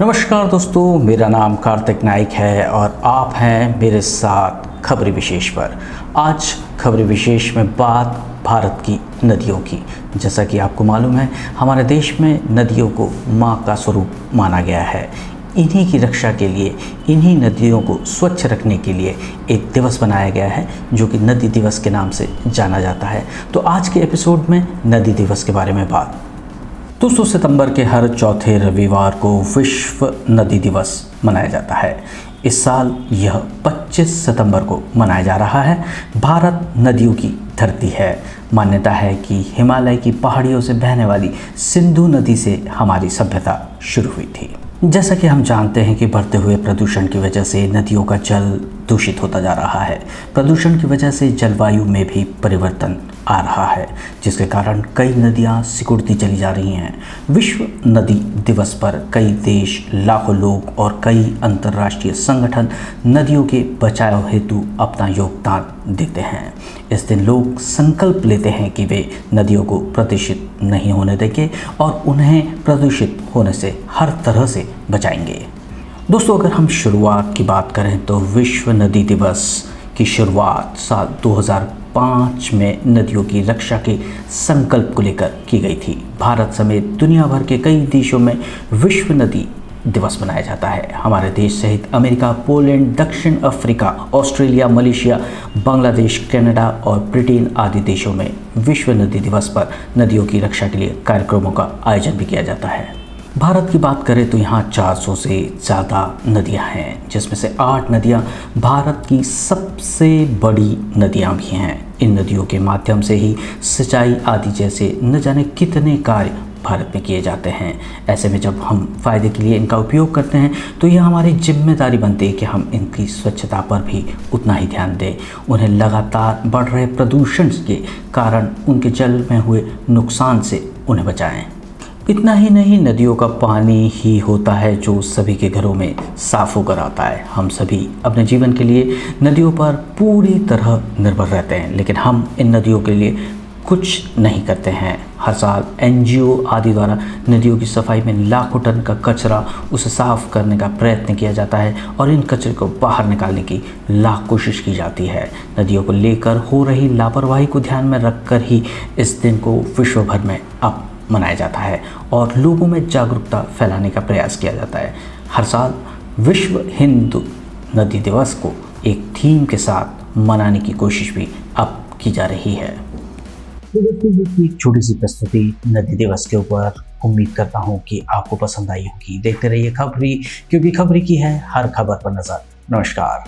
नमस्कार दोस्तों, मेरा नाम कार्तिक नाइक है और आप हैं मेरे साथ खबरी विशेष पर। आज खबरी विशेष में बात भारत की नदियों की। जैसा कि आपको मालूम है, हमारे देश में नदियों को माँ का स्वरूप माना गया है। इन्हीं की रक्षा के लिए, इन्हीं नदियों को स्वच्छ रखने के लिए एक दिवस बनाया गया है जो कि नदी दिवस के नाम से जाना जाता है। तो आज के एपिसोड में नदी दिवस के बारे में बात। 2 सितंबर के हर चौथे रविवार को विश्व नदी दिवस मनाया जाता है। इस साल यह 25 सितंबर को मनाया जा रहा है। भारत नदियों की धरती है। मान्यता है कि हिमालय की पहाड़ियों से बहने वाली सिंधु नदी से हमारी सभ्यता शुरू हुई थी। जैसा कि हम जानते हैं कि बढ़ते हुए प्रदूषण की वजह से नदियों का जल दूषित होता जा रहा है। प्रदूषण की वजह से जलवायु में भी परिवर्तन आ रहा है, जिसके कारण कई नदियां सिकुड़ती चली जा रही हैं। विश्व नदी दिवस पर कई देश, लाखों लोग और कई अंतर्राष्ट्रीय संगठन नदियों के बचाव हेतु अपना योगदान देते हैं। इस दिन लोग संकल्प लेते हैं कि वे नदियों को प्रदूषित नहीं होने देंगे और उन्हें प्रदूषित होने से हर तरह से बचाएंगे। दोस्तों, अगर हम शुरुआत की बात करें तो विश्व नदी दिवस की शुरुआत साल 2005 में नदियों की रक्षा के संकल्प को लेकर की गई थी। भारत समेत दुनिया भर के कई देशों में विश्व नदी दिवस मनाया जाता है। हमारे देश सहित अमेरिका, पोलैंड, दक्षिण Africa, Australia, Malaysia, Bangladesh, Canada और ब्रिटेन आदि देशों में विश्व नदी दिवस पर नदियों की रक्षा के लिए कार्यक्रमों का आयोजन भी किया जाता है। भारत की बात करें तो यहाँ 400 से ज़्यादा नदियाँ हैं, जिसमें से 8 नदियाँ भारत की सबसे बड़ी नदियाँ भी हैं। इन नदियों के माध्यम से ही सिंचाई आदि जैसे न जाने कितने कार्य भारत में किए जाते हैं। ऐसे में जब हम फ़ायदे के लिए इनका उपयोग करते हैं तो यह हमारी जिम्मेदारी बनती है कि हम इनकी स्वच्छता पर भी उतना ही ध्यान दें। उन्हें लगातार बढ़ रहे प्रदूषण के कारण उनके जल में हुए नुकसान से उन्हें बचाएं। इतना ही नहीं, नदियों का पानी ही होता है जो सभी के घरों में साफ होकर आता है। हम सभी अपने जीवन के लिए नदियों पर पूरी तरह निर्भर रहते हैं, लेकिन हम इन नदियों के लिए कुछ नहीं करते हैं। हर साल NGO आदि द्वारा नदियों की सफाई में लाखों टन का कचरा उसे साफ करने का प्रयत्न किया जाता है और इन कचरे को बाहर निकालने की लाख कोशिश की जाती है। नदियों को लेकर हो रही लापरवाही को ध्यान में रखकर ही इस दिन को विश्व भर में अब मनाया जाता है और लोगों में जागरूकता फैलाने का प्रयास किया जाता है। हर साल विश्व हिंदू नदी दिवस को एक थीम के साथ मनाने की कोशिश भी अब की जा रही है। तो दोस्तों, ये एक छोटी सी प्रस्तुति नदी दिवस के ऊपर। उम्मीद करता हूँ कि आपको पसंद आई होगी। देखते रहिए खबरी, क्योंकि खबरी की है हर खबर पर नजर। नमस्कार।